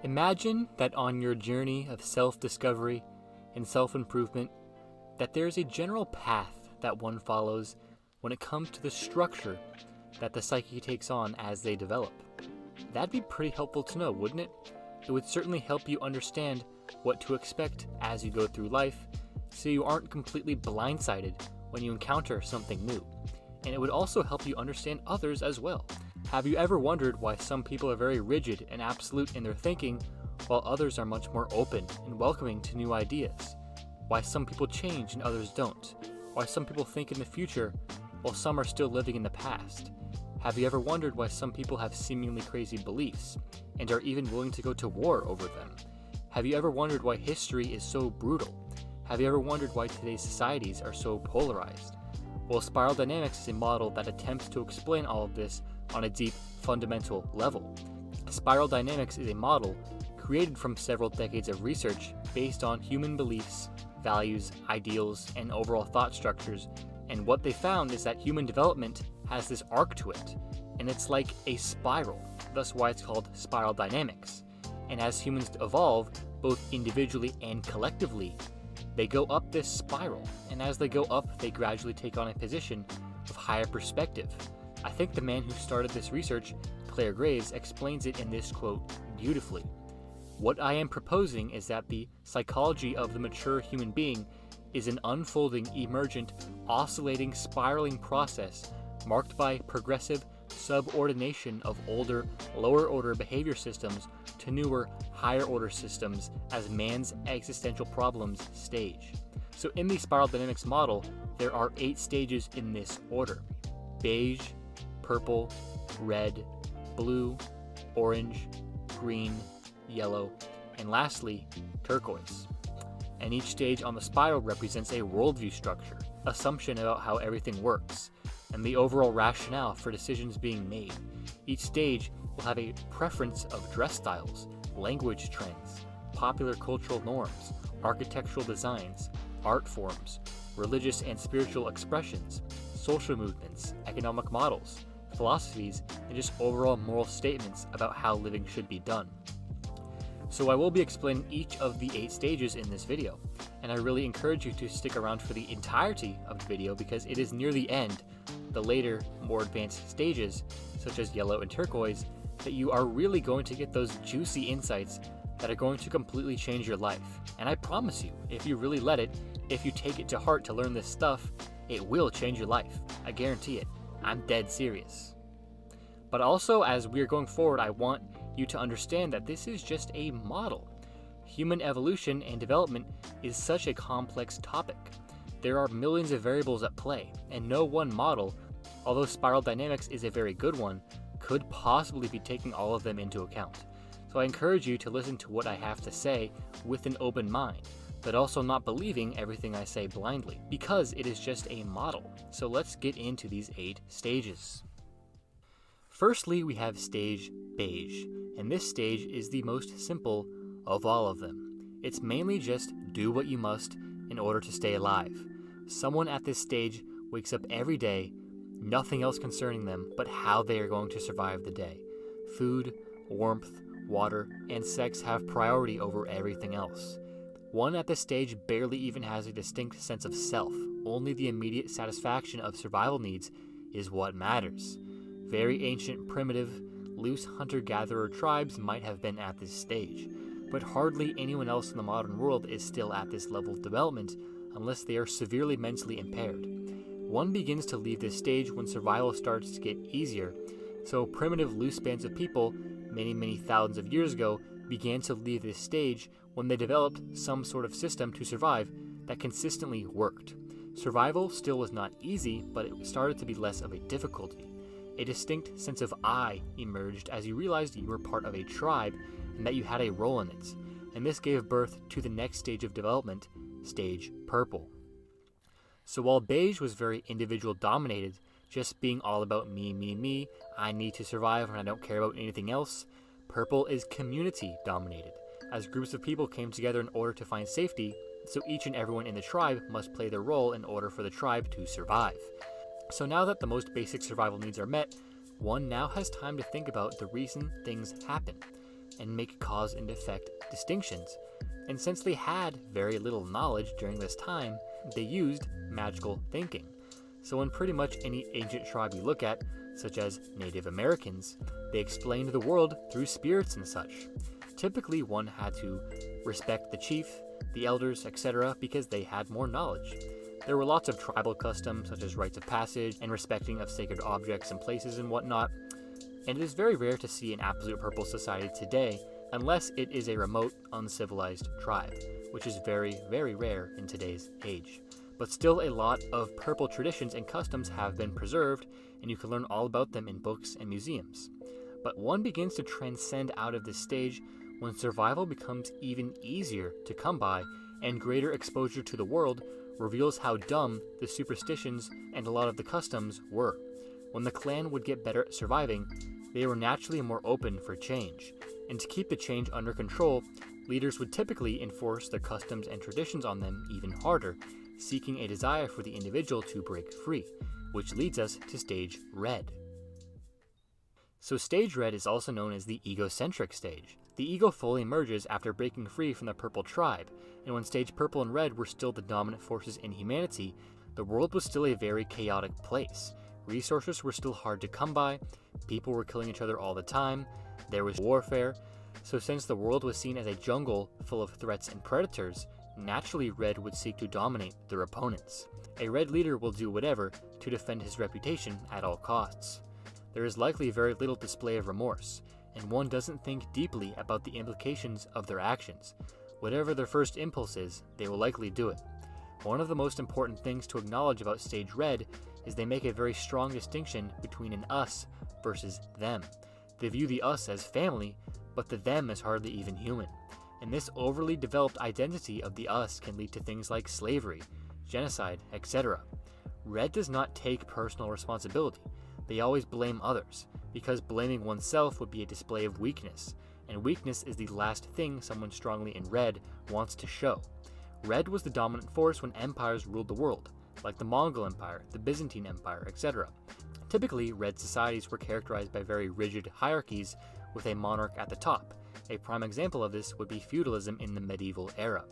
Imagine that on your journey of self-discovery and self-improvement, that there is a general path that one follows when it comes to the structure that the psyche takes on as they develop. That'd be pretty helpful to know, wouldn't it? It would certainly help you understand what to expect as you go through life, so you aren't completely blindsided when you encounter something new. And it would also help you understand others as well. Have you ever wondered why some people are very rigid and absolute in their thinking, while others are much more open and welcoming to new ideas? Why some people change and others don't? Why some people think in the future, while some are still living in the past? Have you ever wondered why some people have seemingly crazy beliefs, and are even willing to go to war over them? Have you ever wondered why history is so brutal? Have you ever wondered why today's societies are so polarized? Well, spiral dynamics is a model that attempts to explain all of this on a deep, fundamental level. Spiral dynamics is a model created from several decades of research based on human beliefs, values, ideals, and overall thought structures, and what they found is that human development has this arc to it, and it's like a spiral, thus why it's called spiral dynamics. And as humans evolve, both individually and collectively, they go up this spiral, and as they go up, they gradually take on a position of higher perspective. I think the man who started this research, Clare W, explains it in this quote beautifully. What I am proposing is that the psychology of the mature human being is an unfolding, emergent, oscillating, spiraling process marked by progressive subordination of older, lower-order behavior systems to newer, higher-order systems as man's existential problems stage. So in the spiral dynamics model, there are 8 stages in this order: beige, purple, red, blue, orange, green, yellow, and lastly, turquoise. And each stage on the spiral represents a worldview structure, assumption about how everything works, and the overall rationale for decisions being made. Each stage will have a preference of dress styles, language trends, popular cultural norms, architectural designs, art forms, religious and spiritual expressions, social movements, economic models, philosophies, and just overall moral statements about how living should be done. So I will be explaining each of the 8 stages in this video, and I really encourage you to stick around for the entirety of the video because it is near the end, the later, more advanced stages, such as yellow and turquoise, that you are really going to get those juicy insights that are going to completely change your life. And I promise you, if you really let it, if you take it to heart to learn this stuff, it will change your life. I guarantee it. I'm dead serious. But also, as we're going forward, I want you to understand that this is just a model. Human evolution and development is such a complex topic. There are millions of variables at play, and no one model, although spiral dynamics is a very good one, could possibly be taking all of them into account. So I encourage you to listen to what I have to say with an open mind, but also not believing everything I say blindly, because it is just a model. So let's get into these 8 stages. Firstly, we have stage beige, and this stage is the most simple of all of them. It's mainly just do what you must in order to stay alive. Someone at this stage wakes up every day, nothing else concerning them but how they are going to survive the day. Food, warmth, water, and sex have priority over everything else. One at this stage barely even has a distinct sense of self. Only the immediate satisfaction of survival needs is what matters. Very ancient, primitive, loose hunter-gatherer tribes might have been at this stage, but hardly anyone else in the modern world is still at this level of development unless they are severely mentally impaired. One begins to leave this stage when survival starts to get easier, so primitive loose bands of people, many thousands of years ago, began to leave this stage when they developed some sort of system to survive that consistently worked. Survival still was not easy, but it started to be less of a difficulty. A distinct sense of I emerged as you realized you were part of a tribe and that you had a role in it, and this gave birth to the next stage of development, stage purple. So while beige was very individual dominated, just being all about me, I need to survive and I don't care about anything else, purple is community dominated, as groups of people came together in order to find safety, so each and everyone in the tribe must play their role in order for the tribe to survive. So now that the most basic survival needs are met, one now has time to think about the reason things happen. and make cause and effect distinctions. And since they had very little knowledge during this time, they used magical thinking. So in pretty much any ancient tribe you look at, such as Native Americans, they explained the world through spirits and such. Typically, one had to respect the chief, the elders, etc., because they had more knowledge. There were lots of tribal customs, such as rites of passage and respecting of sacred objects and places and whatnot, and it is very rare to see an absolute purple society today, unless it is a remote, uncivilized tribe, which is very, very rare in today's age. But still, a lot of purple traditions and customs have been preserved, and you can learn all about them in books and museums. But one begins to transcend out of this stage when survival becomes even easier to come by, and greater exposure to the world reveals how dumb the superstitions and a lot of the customs were. When the clan would get better at surviving, they were naturally more open for change, and to keep the change under control, leaders would typically enforce their customs and traditions on them even harder, seeking a desire for the individual to break free, which leads us to stage red. So stage red is also known as the egocentric stage. The ego fully emerges after breaking free from the purple tribe, and when stage purple and red were still the dominant forces in humanity, the world was still a very chaotic place. Resources were still hard to come by, people were killing each other all the time, there was warfare, so since the world was seen as a jungle full of threats and predators, naturally red would seek to dominate their opponents. A red leader will do whatever to defend his reputation at all costs. There is likely very little display of remorse, and one doesn't think deeply about the implications of their actions. Whatever their first impulse is, they will likely do it. One of the most important things to acknowledge about stage red is they make a very strong distinction between an us versus them. They view the us as family, but the them as hardly even human. And this overly developed identity of the us can lead to things like slavery, genocide, etc. Red does not take personal responsibility. They always blame others, because blaming oneself would be a display of weakness, and weakness is the last thing someone strongly in red wants to show. Red was the dominant force when empires ruled the world, like the Mongol Empire, the Byzantine Empire, etc. Typically, red societies were characterized by very rigid hierarchies with a monarch at the top. A prime example of this would be feudalism in the medieval era.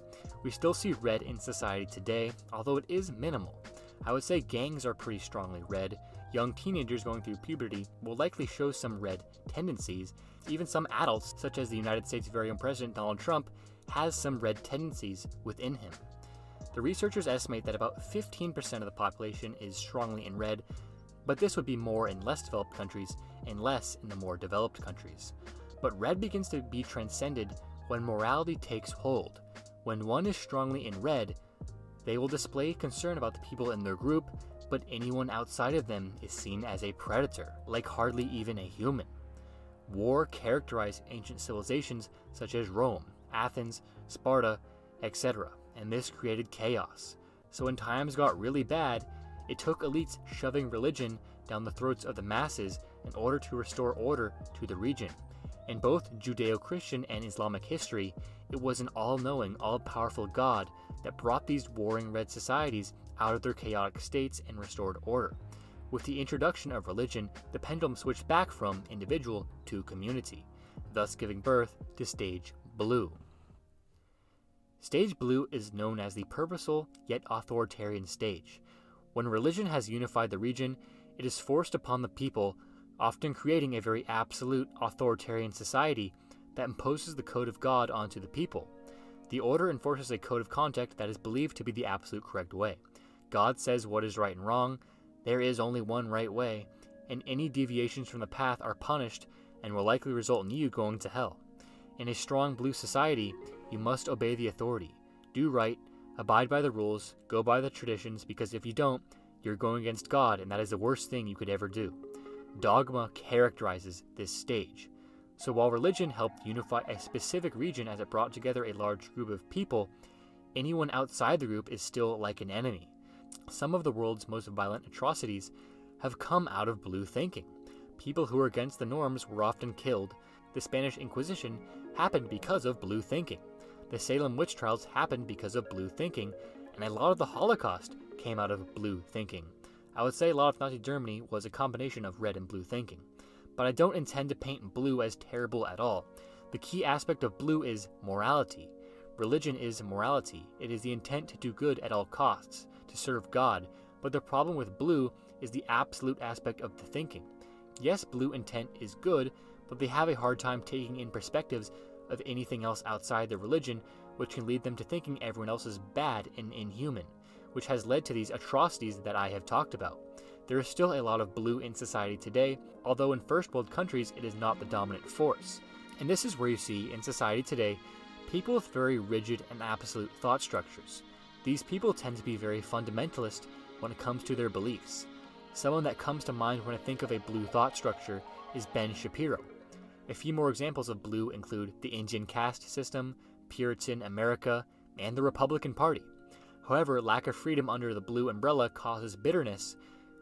We still see red in society today, although it is minimal. I would say gangs are pretty strongly red. Young teenagers going through puberty will likely show some red tendencies. Even some adults, such as the United States' very own President Donald Trump, has some red tendencies within him. The researchers estimate that about 15% of the population is strongly in red, but this would be more in less developed countries and less in the more developed countries. But red begins to be transcended when morality takes hold. When one is strongly in red, they will display concern about the people in their group, but anyone outside of them is seen as a predator, like hardly even a human. War characterized ancient civilizations such as Rome, Athens, Sparta, etc., and this created chaos. So when times got really bad, it took elites shoving religion down the throats of the masses in order to restore order to the region. In both Judeo-Christian and Islamic history, it was an all-knowing, all-powerful God that brought these warring red societies out of their chaotic states and restored order. With the introduction of religion, the pendulum switched back from individual to community, thus giving birth to stage blue. Stage blue is known as the purposeful yet authoritarian stage. When religion has unified the region, it is forced upon the people, often creating a very absolute authoritarian society that imposes the code of God onto the people. The order enforces a code of conduct that is believed to be the absolute correct way. God says what is right and wrong, there is only one right way, and any deviations from the path are punished and will likely result in you going to hell. In a strong blue society, you must obey the authority, do right, abide by the rules, go by the traditions, because if you don't, you're going against God, and that is the worst thing you could ever do. Dogma characterizes this stage. So while religion helped unify a specific region as it brought together a large group of people, anyone outside the group is still like an enemy. Some of the world's most violent atrocities have come out of blue thinking. People who were against the norms were often killed. The Spanish Inquisition happened because of blue thinking. The Salem witch trials happened because of blue thinking, and a lot of the Holocaust came out of blue thinking. I would say a lot of Nazi Germany was a combination of red and blue thinking. But I don't intend to paint blue as terrible at all. The key aspect of blue is morality. Religion is morality. It is the intent to do good at all costs, to serve God, but the problem with blue is the absolute aspect of the thinking. Yes, blue intent is good, but they have a hard time taking in perspectives of anything else outside their religion, which can lead them to thinking everyone else is bad and inhuman, which has led to these atrocities that I have talked about. There is still a lot of blue in society today, although in first world countries it is not the dominant force. And this is where you see, in society today, people with very rigid and absolute thought structures. These people tend to be very fundamentalist when it comes to their beliefs. Someone that comes to mind when I think of a blue thought structure is Ben Shapiro. A few more examples of blue include the Indian caste system, Puritan America, and the Republican Party. However, lack of freedom under the blue umbrella causes bitterness,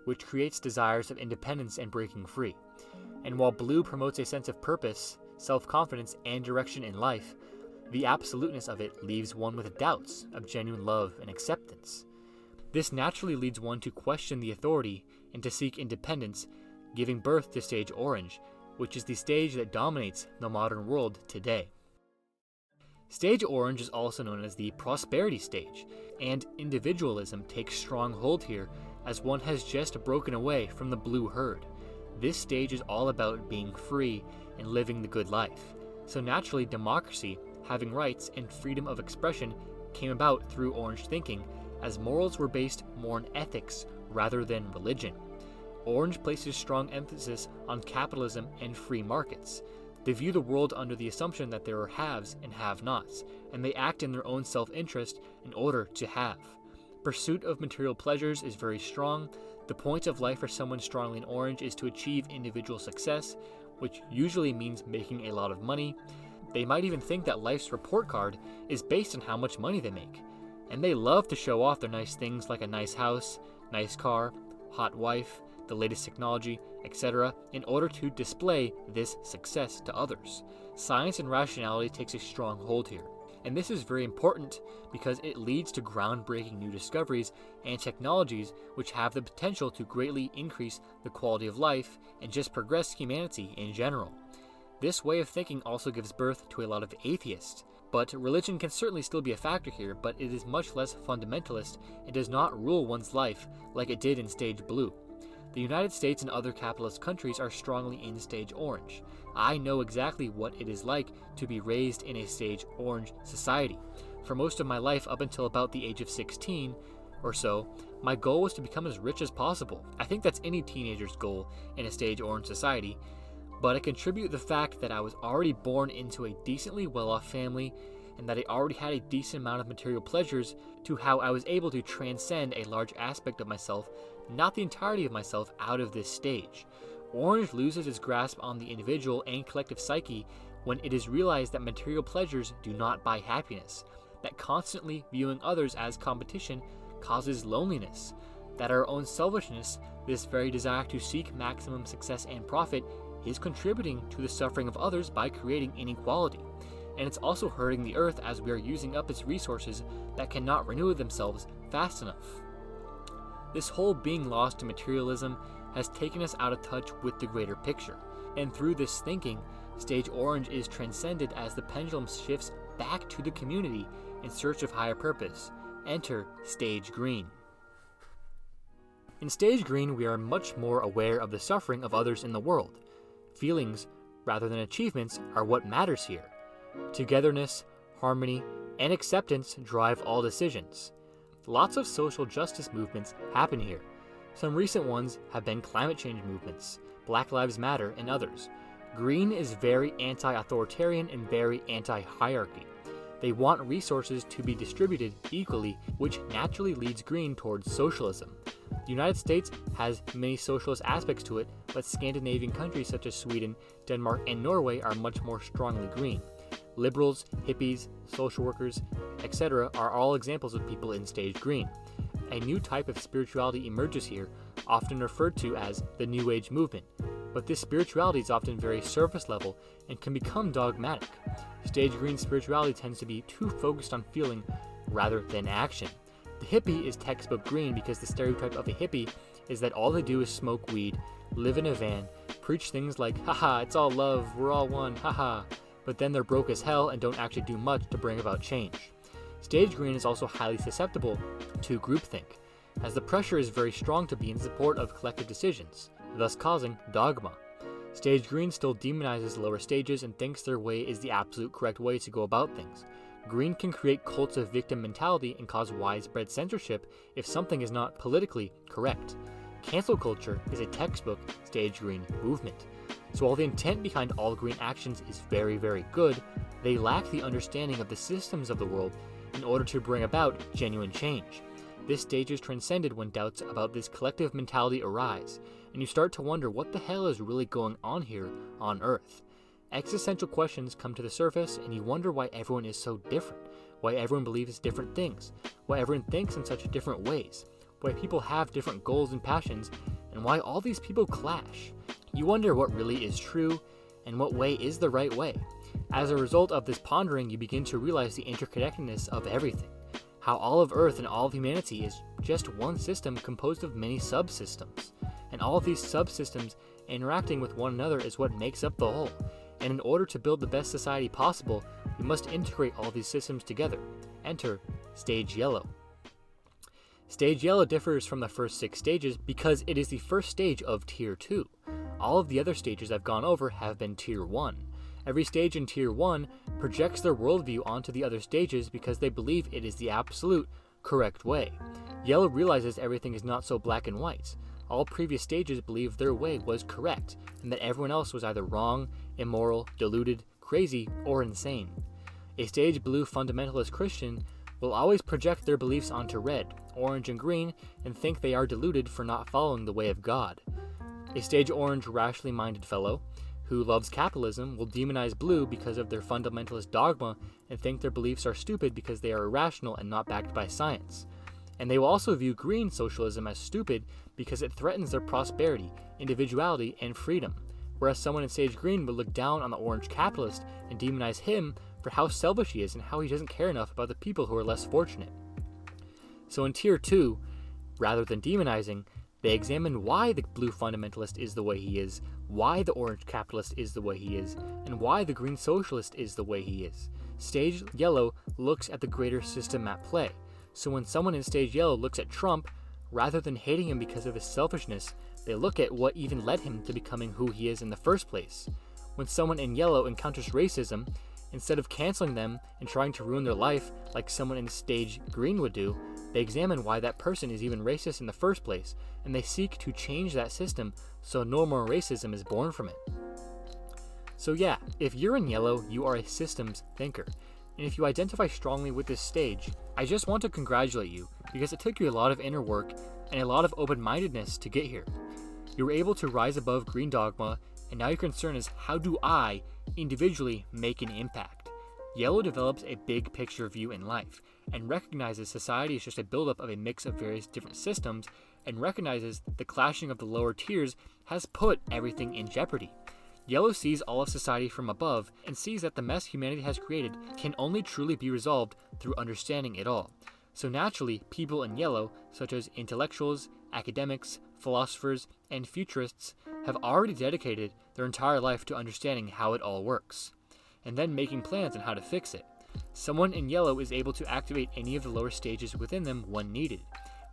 which creates desires of independence and breaking free. And while blue promotes a sense of purpose, self-confidence, and direction in life, the absoluteness of it leaves one with doubts of genuine love and acceptance. This naturally leads one to question the authority and to seek independence, giving birth to stage orange, which is the stage that dominates the modern world today. Stage orange is also known as the prosperity stage, and individualism takes strong hold here as one has just broken away from the blue herd. This stage is all about being free and living the good life. So naturally, democracy, having rights, and freedom of expression came about through orange thinking, as morals were based more on ethics rather than religion. Orange places strong emphasis on capitalism and free markets. They view the world under the assumption that there are haves and have-nots, and they act in their own self-interest in order to have. Pursuit of material pleasures is very strong. The point of life for someone strongly in orange is to achieve individual success, which usually means making a lot of money. They might even think that life's report card is based on how much money they make. And they love to show off their nice things like a nice house, nice car, hot wife, the latest technology, etc., in order to display this success to others. Science and rationality takes a strong hold here. And this is very important because it leads to groundbreaking new discoveries and technologies which have the potential to greatly increase the quality of life and just progress humanity in general. This way of thinking also gives birth to a lot of atheists. But religion can certainly still be a factor here, but it is much less fundamentalist and does not rule one's life like it did in stage blue. The United States and other capitalist countries are strongly in stage orange. I know exactly what it is like to be raised in a stage orange society. For most of my life, up until about the age of 16 or so, my goal was to become as rich as possible. I think that's any teenager's goal in a stage orange society, but I contribute the fact that I was already born into a decently well-off family and that I already had a decent amount of material pleasures to how I was able to transcend a large aspect of myself, not the entirety of myself, out of this stage. Orange loses its grasp on the individual and collective psyche when it is realized that material pleasures do not buy happiness, that constantly viewing others as competition causes loneliness, that our own selfishness, this very desire to seek maximum success and profit, is contributing to the suffering of others by creating inequality. And it's also hurting the earth as we are using up its resources that cannot renew themselves fast enough. This whole being lost to materialism has taken us out of touch with the greater picture. And through this thinking, stage orange is transcended as the pendulum shifts back to the community in search of higher purpose. Enter stage green. In stage green, we are much more aware of the suffering of others in the world. Feelings, rather than achievements, are what matters here. Togetherness, harmony, and acceptance drive all decisions. Lots of social justice movements happen here. Some recent ones have been climate change movements, Black Lives Matter, and others. Green is very anti-authoritarian and very anti-hierarchy. They want resources to be distributed equally, which naturally leads green towards socialism. The United States has many socialist aspects to it, but Scandinavian countries such as Sweden, Denmark, and Norway are much more strongly green. Liberals, hippies, social workers, etc. are all examples of people in stage green. A new type of spirituality emerges here, often referred to as the New Age movement, but this spirituality is often very surface level and can become dogmatic. Stage green spirituality tends to be too focused on feeling rather than action. The hippie is textbook green because the stereotype of a hippie is that all they do is smoke weed, live in a van, preach things like, haha, it's all love, we're all one, haha. but then they're broke as hell and don't actually do much to bring about change. Stage green is also highly susceptible to groupthink, as the pressure is very strong to be in support of collective decisions, thus causing dogma. Stage green still demonizes lower stages and thinks their way is the absolute correct way to go about things. Green can create cults of victim mentality and cause widespread censorship if something is not politically correct. Cancel culture is a textbook stage green movement. So while the intent behind all green actions is very, very good, they lack the understanding of the systems of the world in order to bring about genuine change. This stage is transcended when doubts about this collective mentality arise, and you start to wonder what the hell is really going on here on Earth. Existential questions come to the surface, and you wonder why everyone is so different, why everyone believes different things, why everyone thinks in such different ways, why people have different goals and passions, and why all these people clash. You wonder what really is true, and what way is the right way. As a result of this pondering, you begin to realize the interconnectedness of everything. How all of Earth and all of humanity is just one system composed of many subsystems. And all of these subsystems interacting with one another is what makes up the whole. And in order to build the best society possible, we must integrate all these systems together. Enter Stage Yellow. Stage Yellow differs from the first 6 stages because it is the first stage of Tier 2. All of the other stages I've gone over have been Tier 1. Every stage in Tier 1 projects their worldview onto the other stages because they believe it is the absolute correct way. Yellow realizes everything is not so black and white. All previous stages believed their way was correct, and that everyone else was either wrong, immoral, deluded, crazy, or insane. A stage blue fundamentalist Christian will always project their beliefs onto red, orange, and green and think they are deluded for not following the way of God. A stage orange rationally minded fellow who loves capitalism will demonize blue because of their fundamentalist dogma and think their beliefs are stupid because they are irrational and not backed by science. And they will also view green socialism as stupid because it threatens their prosperity, individuality, and freedom, whereas someone in stage green would look down on the orange capitalist and demonize him for how selfish he is and how he doesn't care enough about the people who are less fortunate. So in Tier 2, rather than demonizing, they examine why the blue fundamentalist is the way he is, why the orange capitalist is the way he is, and why the green socialist is the way he is. Stage Yellow looks at the greater system at play. So when someone in Stage Yellow looks at Trump, rather than hating him because of his selfishness, they look at what even led him to becoming who he is in the first place. When someone in Yellow encounters racism, instead of canceling them and trying to ruin their life like someone in Stage Green would do, they examine why that person is even racist in the first place, and they seek to change that system so no more racism is born from it. So yeah, if you're in Yellow, you are a systems thinker. And if you identify strongly with this stage, I just want to congratulate you because it took you a lot of inner work and a lot of open-mindedness to get here. You were able to rise above green dogma, and now your concern is how do I, individually, make an impact? Yellow develops a big picture view in life and recognizes society is just a buildup of a mix of various different systems and recognizes the clashing of the lower tiers has put everything in jeopardy. Yellow sees all of society from above and sees that the mess humanity has created can only truly be resolved through understanding it all. So naturally, people in Yellow, such as intellectuals, academics, philosophers, and futurists, have already dedicated their entire life to understanding how it all works, and then making plans on how to fix it. Someone in Yellow is able to activate any of the lower stages within them when needed.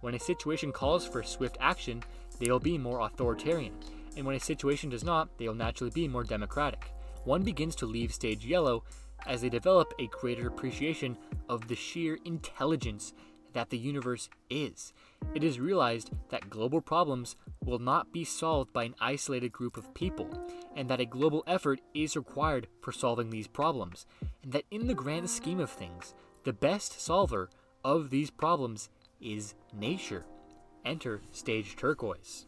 When a situation calls for swift action, they will be more authoritarian, and when a situation does not, they will naturally be more democratic. One begins to leave Stage Yellow as they develop a greater appreciation of the sheer intelligence that the universe is. It is realized that global problems will not be solved by an isolated group of people, and that a global effort is required for solving these problems, and that in the grand scheme of things, the best solver of these problems is nature. Enter Stage Turquoise.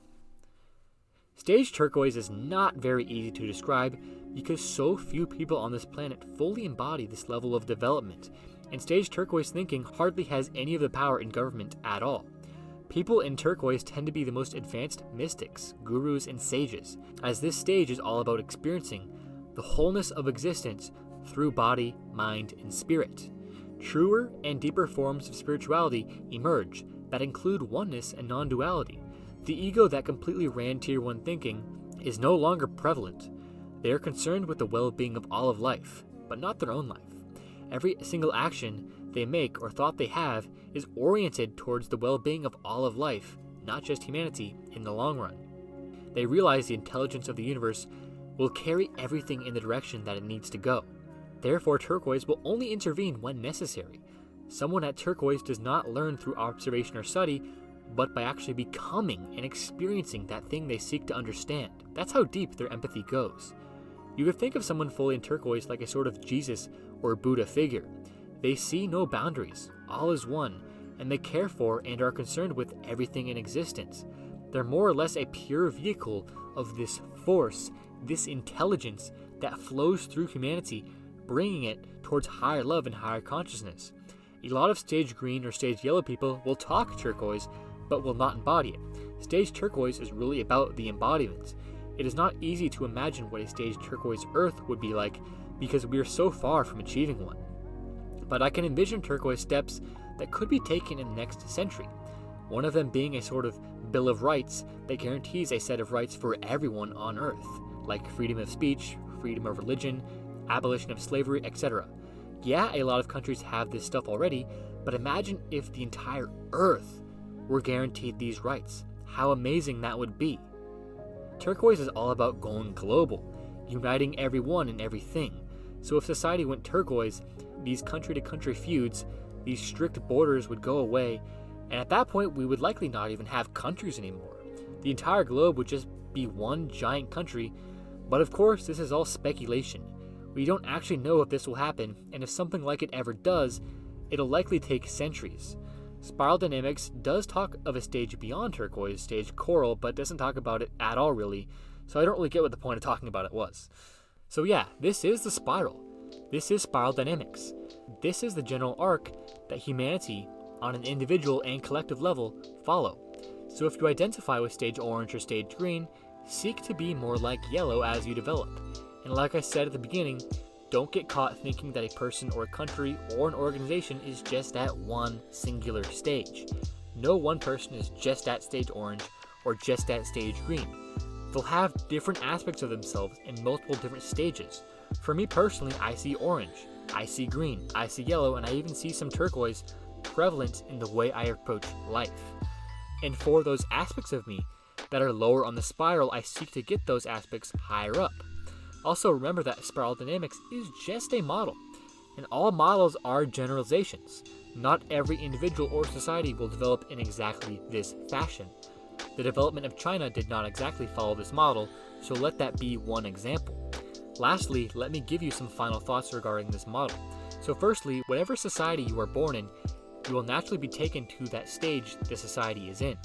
Stage Turquoise is not very easy to describe because so few people on this planet fully embody this level of development, and Stage Turquoise thinking hardly has any of the power in government at all. People in Turquoise tend to be the most advanced mystics, gurus, and sages, as this stage is all about experiencing the wholeness of existence through body, mind, and spirit. Truer and deeper forms of spirituality emerge that include oneness and non-duality. The ego that completely ran Tier 1 thinking is no longer prevalent. They are concerned with the well-being of all of life, but not their own life. Every single action they make or thought they have is oriented towards the well-being of all of life, not just humanity, in the long run. They realize the intelligence of the universe will carry everything in the direction that it needs to go. Therefore, turquoise will only intervene when necessary. Someone at turquoise does not learn through observation or study, but by actually becoming and experiencing that thing they seek to understand. That's how deep their empathy goes. You could think of someone fully in turquoise like a sort of Jesus or Buddha figure. They see no boundaries, all is one, and they care for and are concerned with everything in existence. They're more or less a pure vehicle of this force, this intelligence that flows through humanity, bringing it towards higher love and higher consciousness. A lot of stage green or stage yellow people will talk turquoise, but will not embody it. Stage turquoise is really about the embodiment. It is not easy to imagine what a stage turquoise earth would be like because we are so far from achieving one. But I can envision turquoise steps that could be taken in the next century. One of them being a sort of Bill of Rights that guarantees a set of rights for everyone on earth, like freedom of speech, freedom of religion, abolition of slavery, etc. Yeah, a lot of countries have this stuff already, but imagine if the entire earth were guaranteed these rights. How amazing that would be. Turquoise is all about going global, uniting everyone and everything. So if society went turquoise, these country-to-country feuds, these strict borders would go away, and at that point we would likely not even have countries anymore. The entire globe would just be one giant country, but of course this is all speculation. We don't actually know if this will happen, and if something like it ever does, it'll likely take centuries. Spiral dynamics does talk of a stage beyond turquoise, stage coral, but doesn't talk about it at all really, so I don't really get what the point of talking about it was. So yeah, this is the spiral. This is spiral dynamics. This is the general arc that humanity, on an individual and collective level, follow. So if you identify with stage orange or stage green, seek to be more like yellow as you develop. And like I said at the beginning, don't get caught thinking that a person or a country or an organization is just at one singular stage. No one person is just at stage orange or just at stage green. They'll have different aspects of themselves in multiple different stages. For me personally, I see orange, I see green, I see yellow, and I even see some turquoise prevalent in the way I approach life. And for those aspects of me that are lower on the spiral, I seek to get those aspects higher up. Also remember that spiral dynamics is just a model, and all models are generalizations. Not every individual or society will develop in exactly this fashion. The development of China did not exactly follow this model, so let that be one example. Lastly, let me give you some final thoughts regarding this model. So firstly, whatever society you are born in, you will naturally be taken to that stage the society is in.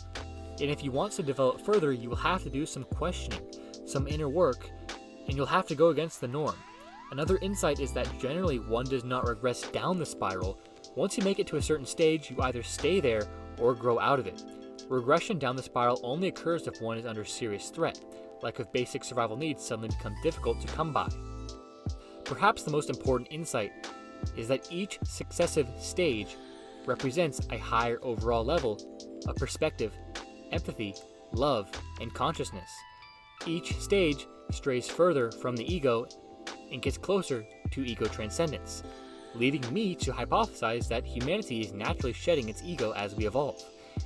And if you want to develop further, you will have to do some questioning, some inner work, and you'll have to go against the norm. Another insight is that generally one does not regress down the spiral. Once you make it to a certain stage, you either stay there or grow out of it. Regression down the spiral only occurs if one is under serious threat, like if basic survival needs suddenly become difficult to come by. Perhaps the most important insight is that each successive stage represents a higher overall level of perspective, empathy, love, and consciousness. Each stage strays further from the ego and gets closer to ego transcendence, leading me to hypothesize that humanity is naturally shedding its ego as we evolve.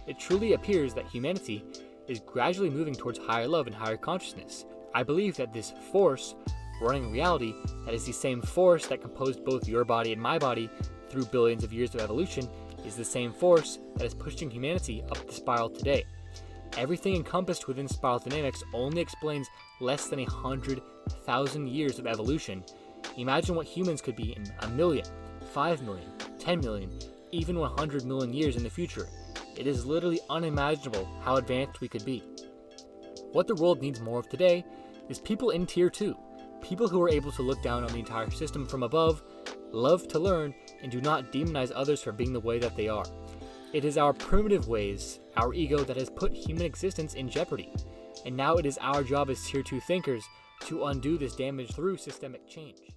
It truly appears that humanity is gradually moving towards higher love and higher consciousness. I believe that this force running reality, that is the same force that composed both your body and my body through billions of years of evolution, is the same force that is pushing humanity up the spiral today. Everything encompassed within spiral dynamics only explains less than 100,000 years of evolution. Imagine what humans could be in 1 million, 5 million, 10 million, even 100 million years in the future. It is literally unimaginable how advanced we could be. What the world needs more of today is people in Tier 2, people who are able to look down on the entire system from above, love to learn, and do not demonize others for being the way that they are. It is our primitive ways, our ego, that has put human existence in jeopardy. And now it is our job as Tier 2 thinkers to undo this damage through systemic change.